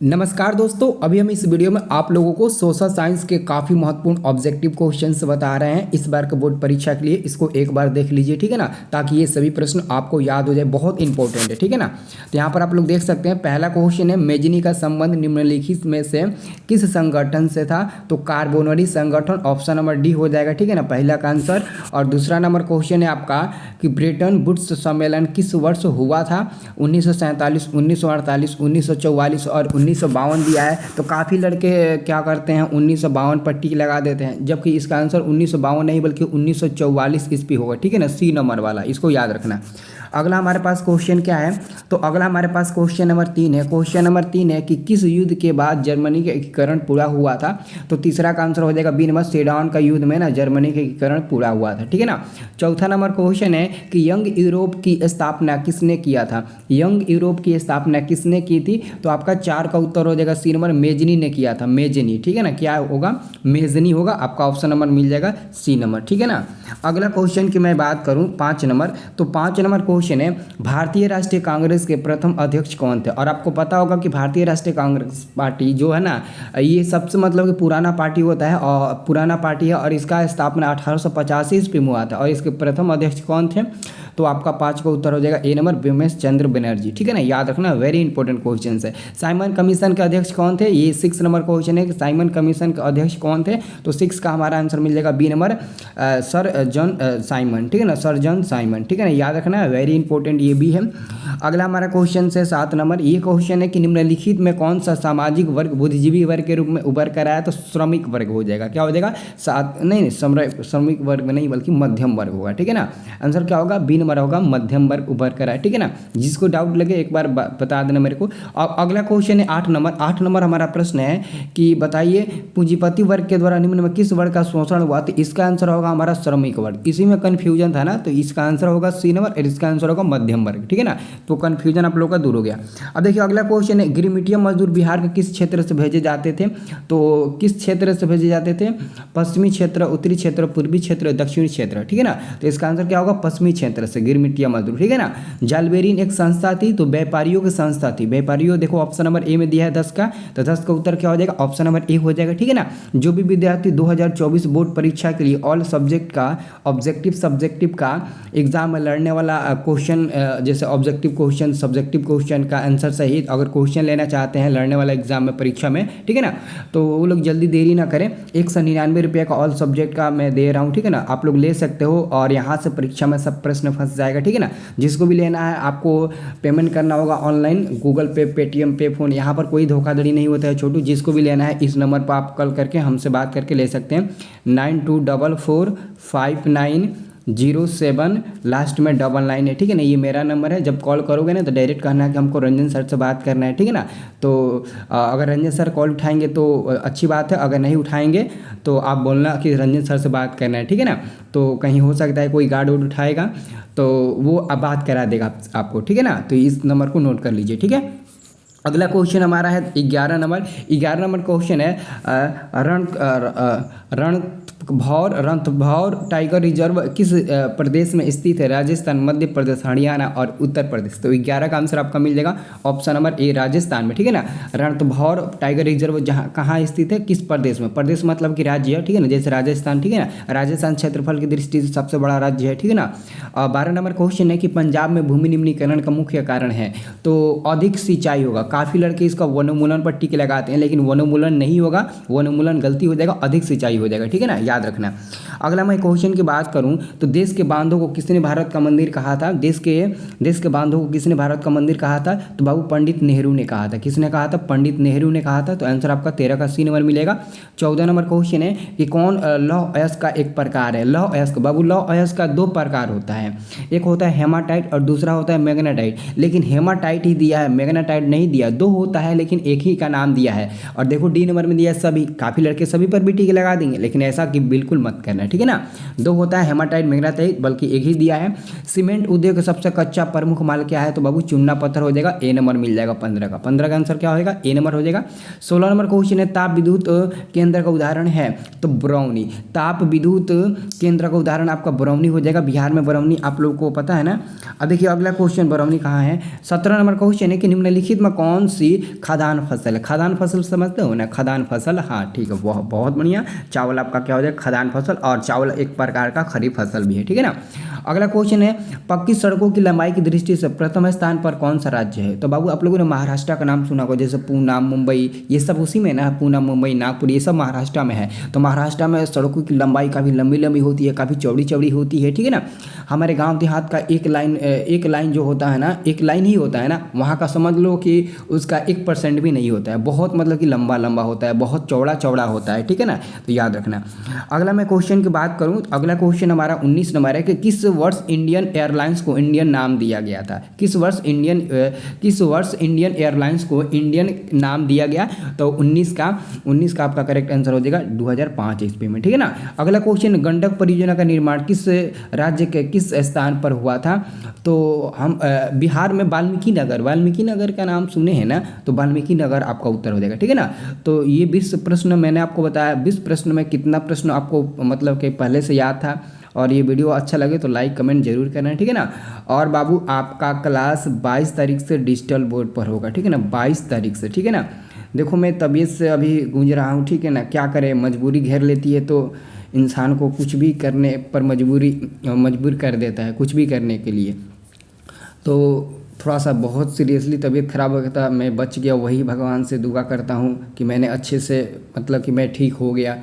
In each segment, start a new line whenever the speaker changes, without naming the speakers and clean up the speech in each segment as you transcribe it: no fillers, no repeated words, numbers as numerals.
नमस्कार दोस्तों, अभी हम इस वीडियो में आप लोगों को सोशल साइंस के काफ़ी महत्वपूर्ण ऑब्जेक्टिव क्वेश्चंस बता रहे हैं इस बार के बोर्ड परीक्षा के लिए। इसको एक बार देख लीजिए, ठीक है ना, ताकि ये सभी प्रश्न आपको याद हो जाए। बहुत इंपॉर्टेंट है, ठीक है ना। तो यहाँ पर आप लोग देख सकते हैं, पहला क्वेश्चन है, मेजनी का संबंध निम्नलिखित में से किस संगठन से था? तो कार्बोनरी संगठन, ऑप्शन नंबर डी हो जाएगा, ठीक है ना, पहला का आंसर। और दूसरा नंबर क्वेश्चन है आपका कि ब्रेटन वुड्स सम्मेलन किस वर्ष हुआ था? 1947, 1948, 1944 और 1952 दिया है। तो काफ़ी लड़के क्या करते हैं, 1952 पर टिक लगा देते हैं, जबकि इसका आंसर 1952 नहीं बल्कि 1944 ईस्वी होगा, ठीक है ना, सी नंबर वाला, इसको याद रखना। अगला हमारे पास क्वेश्चन क्या है? तो अगला हमारे पास क्वेश्चन नंबर 3 है। क्वेश्चन नंबर 3 है कि किस युद्ध के बाद जर्मनी का एकीकरण पूरा हुआ था? तो तीसरा का आंसर हो जाएगा बी नंबर, सेडान का युद्ध में ना जर्मनी का एकीकरण पूरा हुआ था, ठीक है ना। चौथा नंबर क्वेश्चन है कि यंग यूरोप की स्थापना किसने किया था? यंग यूरोप की स्थापना किसने की थी? तो आपका 4 का उत्तर हो जाएगा सी नंबर, मेजनी ने किया था, मेजनी, ठीक है ना। क्या होगा? मेजनी होगा, आपका ऑप्शन नंबर मिल जाएगा सी नंबर, ठीक है ना। अगला क्वेश्चन की मैं बात करूं 5 नंबर, तो 5 नंबर क्वेश्चन है, भारतीय राष्ट्रीय कांग्रेस के प्रथम अध्यक्ष कौन थे? और आपको पता होगा कि भारतीय राष्ट्रीय कांग्रेस पार्टी जो है ना, ये सबसे मतलब कि पुराना पार्टी होता है और पुराना पार्टी है, और इसका स्थापना 1885 ईस्वी में हुआ था। और इसके प्रथम अध्यक्ष कौन थे? तो आपका 5 का उत्तर हो जाएगा ए नंबर, बिमलेश चंद्र बनर्जी, ठीक है ना, याद रखना, वेरी इंपॉर्टेंट क्वेश्चन है। साइमन कमीशन के अध्यक्छ कौन थे? ये 6 नंबर क्वेश्चन है कि साइमन कमीशन के अध्यक्ष कौन थे? तो 6 का हमारा आंसर मिल जाएगा B number, sir John Simon, ठीक है ना, सर जॉन साइमन, ठीक है ना, याद रखना, वेरी इंपॉर्टेंट ये भी है। अगला हमारा क्वेश्चन है 7 नंबर, ये क्वेश्चन है कि निम्नलिखित में कौन सा सामाजिक वर्ग बुद्धिजीवी वर्ग के रूप में उभर कर आया? तो श्रमिक वर्ग हो जाएगा। क्या हो जाएगा? श्रमिक वर्ग नहीं बल्कि मध्यम वर्ग होगा, ठीक है ना। आंसर क्या होगा? बी नंबर होगा, मध्यम वर्ग उभर कर आया, ठीक है ना। जिसको डाउट लगे एक बार बता देना मेरे को। अब अगला क्वेश्चन है 8 नंबर। 8 नंबर हमारा प्रश्न है कि बताइए, पूंजीपति वर्ग के द्वारा निम्न में किस वर्ग का शोषण हुआ? तो इसका आंसर होगा हमारा श्रमिक वर्ग। इसी में कंफ्यूजन था ना, तो इसका आंसर होगा सी नंबर और इसका आंसर होगा मध्यम वर्ग, ठीक है ना। तो कंफ्यूजन आप लोग का दूर हो गया। अब देखिए अगला क्वेश्चन है, गिरमिटिया मजदूर बिहार के किस क्षेत्र से भेजे जाते थे? तो किस क्षेत्र से भेजे जाते थे? पश्चिमी क्षेत्र, उत्तरी क्षेत्र, पूर्वी क्षेत्र, दक्षिणी क्षेत्र, ठीक है ना। तो इसका आंसर क्या होगा? पश्चिमी क्षेत्र से गिरमिटिया मजदूर, ठीक है ना। जालबेरिन एक संस्था थी, तो व्यापारियों की संस्था थी। व्यापारियों देखो ऑप्शन नंबर ए में दिया है 10 का, तो 10 का उत्तर क्या हो जाएगा? ऑप्शन नंबर ए हो जाएगा, ठीक है ना। जो भी विद्यार्थी 2024 बोर्ड परीक्षा के लिए ऑल सब्जेक्ट का सब्जेक्टिव का एग्जाम में लड़ने वाला क्वेश्चन, जैसे ऑब्जेक्टिव क्वेश्चन, सब्जेक्टिव क्वेश्चन का आंसर सहित अगर क्वेश्चन लेना चाहते हैं लड़ने वाला एग्जाम में, परीक्षा में, ठीक है ना, तो वो लोग जल्दी देरी ना करें। 199 रुपये का ऑल सब्जेक्ट का मैं दे रहा हूँ, ठीक है ना, आप लोग ले सकते हो और यहाँ से परीक्षा में सब प्रश्न फंस जाएगा, ठीक है ना। जिसको भी लेना है आपको पेमेंट करना होगा ऑनलाइन, गूगल पे, पेटीएम पे, फोन, यहाँ पर कोई धोखाधड़ी नहीं होता है छोटू। जिसको भी लेना है इस नंबर पर आप कॉल करके हमसे बात करके ले सकते हैं, 92445907, लास्ट में 99 है, ठीक है ना, ये मेरा नंबर है। जब कॉल करोगे ना तो डायरेक्ट कहना है कि हमको रंजन सर से बात करना है, ठीक है ना। तो अगर रंजन सर कॉल उठाएंगे तो अच्छी बात है, अगर नहीं उठाएंगे तो आप बोलना कि रंजन सर से बात करना है, ठीक है ना। तो कहीं हो सकता है कोई गार्ड उठाएगा तो वो अब बात करा देगा आपको, ठीक है ना। तो इस नंबर को नोट कर लीजिए, ठीक है। अगला क्वेश्चन हमारा है 11 नंबर। 11 नंबर क्वेश्चन है, रणथंभौर टाइगर रिजर्व किस प्रदेश में स्थित है? राजस्थान, मध्य प्रदेश, हरियाणा और उत्तर प्रदेश। तो 11 का आंसर आपका मिल जाएगा ऑप्शन नंबर ए, राजस्थान में, ठीक है ना। रणथंभौर टाइगर रिजर्व जहाँ कहाँ स्थित है, किस प्रदेश में? प्रदेश मतलब कि राज्य है, ठीक है ना, जैसे राजस्थान, ठीक है ना। राजस्थान क्षेत्रफल की दृष्टि से सबसे बड़ा राज्य है, ठीक है ना। 12 नंबर क्वेश्चन है कि पंजाब में भूमि निम्नीकरण का मुख्य कारण है? तो अधिक सिंचाई होगा। काफ़ी लड़के इसका वनोन्मूलन पर टिक लगाते हैं, लेकिन वनोन्मूलन नहीं होगा, वनोन्मूलन गलती हो जाएगा, अधिक सिंचाई हो जाएगा, ठीक है ना, याद रखना। अगला मैं क्वेश्चन की बात करूं तो देश के बांधों को किसने भारत का मंदिर कहा था? देश के बांधों को किसने भारत का मंदिर कहा था? तो बाबू पंडित नेहरू ने कहा था। किसने कहा था? पंडित नेहरू ने कहा था। तो आंसर आपका 13 का सी नंबर मिलेगा। 14 नंबर क्वेश्चन है कि कौन लौह अयस्क का एक प्रकार है? लौह अयस्क, बाबू लौह अयस्क का 2 प्रकार होता है, एक होता है हेमाटाइट और दूसरा होता है मैग्नेटाइट। लेकिन हेमाटाइट ही दिया है, मैग्नेटाइट नहीं दिया। 2 होता है लेकिन एक ही का नाम दिया है। और देखो डी नंबर में दिया है सभी। काफ़ी लड़के सभी पर भी टिक लगा देंगे, लेकिन ऐसा कि बिल्कुल मत करना, ठीक है ना। 2 होता है हेमाटाइट मैग्नेटाइट, बल्कि एक ही दिया है। सीमेंट उद्योग का सबसे कच्चा प्रमुख माल क्या है, तो बाबू चूना पत्थर हो जाएगा, ए नंबर मिल जाएगा 15 का। 15 का आंसर क्या होगा, ए नंबर हो जाएगा। 16 नंबर क्वेश्चन है, ताप विद्युत केंद्र का उदाहरण है, तो बरौनी। ताप विद्युत केंद्र का उदाहरण आपका बरौनी हो जाएगा। बिहार में बरौनी आप लोगों को पता है ना। अब देखिए अगला क्वेश्चन, बरौनी कहाँ है। 17 नंबर क्वेश्चन है कि निम्नलिखित में कौन सी खाद्यान्न फसल है। खाद्यान्न फसल समझते हो ना, खाद्यान्न फसल, हाँ ठीक है, बहुत बढ़िया। चावल आपका क्या हो जाएगा, खाद्यान्न फसल, और चावल एक प्रकार का खरीफ फसल भी है, ठीक है ना। अगला क्वेश्चन है, पक्की सड़कों की लंबाई की दृष्टि से प्रथम स्थान पर कौन सा राज्य है। तो बाबू आप लोगों ने महाराष्ट्र का नाम सुना होगा, जैसे पूना, मुंबई, ये सब उसी में ना, पूना, मुंबई, नागपुर, ये सब महाराष्ट्र में है। तो महाराष्ट्र में सड़कों की लंबाई काफ़ी लंबी लंबी होती है, काफ़ी चौड़ी चौड़ी होती है, ठीक है ना। हमारे गाँव देहात का एक लाइन जो होता है ना, एक लाइन ही होता है ना, वहाँ का समझ लो कि उसका 1% भी नहीं होता है, बहुत मतलब कि लंबा लंबा होता है, बहुत चौड़ा चौड़ा होता है, ठीक है ना। तो याद रखना। अगला मैं क्वेश्चन की बात करूँ, अगला क्वेश्चन हमारा 19 नंबर है कि किस वर्ष इंडियन एयरलाइंस को इंडियन नाम दिया गया था। किस वर्ष इंडियन एयरलाइंस को इंडियन नाम दिया गया, तो 19 का आपका करेक्ट आंसर हो जाएगा 2005 ईस्वी में, ठीक है ना। अगला क्वेश्चन, गंडक परियोजना का निर्माण किस राज्य के किस स्थान पर हुआ था, तो हम बिहार में वाल्मीकि नगर का नाम सुने हैं ना, तो वाल्मीकि नगर आपका उत्तर हो जाएगा, ठीक है ना। तो ये 20 प्रश्न मैंने आपको बताया। 20 प्रश्न में कितना प्रश्न आपको मतलब कि पहले से याद था, और ये वीडियो अच्छा लगे तो लाइक कमेंट जरूर करना, ठीक है ना। और बाबू आपका क्लास 22 तारीख से डिजिटल बोर्ड पर होगा, ठीक है ना, 22 तारीख से, ठीक है ना। देखो मैं तबीयत से अभी गूंज रहा हूँ, ठीक है ना, क्या करें, मजबूरी घेर लेती है तो इंसान को कुछ भी करने पर मजबूर कर देता है, कुछ भी करने के लिए। तो थोड़ा सा बहुत सीरियसली तबीयत ख़राब हो गया था, मैं बच गया, वही भगवान से दुआ करता हूँ कि मैंने अच्छे से मतलब कि मैं ठीक हो गया,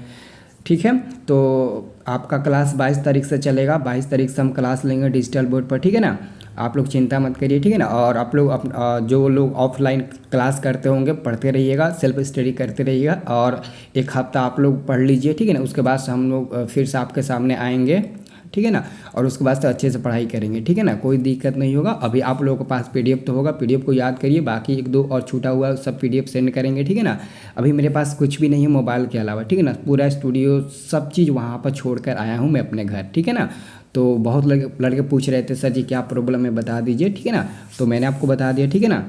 ठीक है। तो आपका क्लास 22 तारीख से चलेगा, 22 तारीख से हम क्लास लेंगे डिजिटल बोर्ड पर, ठीक है ना। आप लोग चिंता मत करिए, ठीक है ना। और आप लोग जो लोग ऑफलाइन क्लास करते होंगे पढ़ते रहिएगा, सेल्फ स्टडी करते रहिएगा, और एक हफ्ता आप लोग पढ़ लीजिए, ठीक है ना। उसके बाद से हम लोग फिर से आपके सामने आएंगे, ठीक है ना, और उसके बाद से अच्छे से पढ़ाई करेंगे, ठीक है ना, कोई दिक्कत नहीं होगा। अभी आप लोगों के पास PDF तो होगा, PDF को याद करिए, बाकी 1-2 और छूटा हुआ सब PDF सेंड करेंगे, ठीक है ना। अभी मेरे पास कुछ भी नहीं है मोबाइल के अलावा, ठीक है ना, पूरा स्टूडियो सब चीज़ वहाँ पर छोड़ कर आया हूँ मैं अपने घर, ठीक है ना। तो बहुत लड़के पूछ रहे थे सर जी क्या प्रॉब्लम है बता दीजिए, ठीक है ना, तो मैंने आपको बता दिया, ठीक है ना।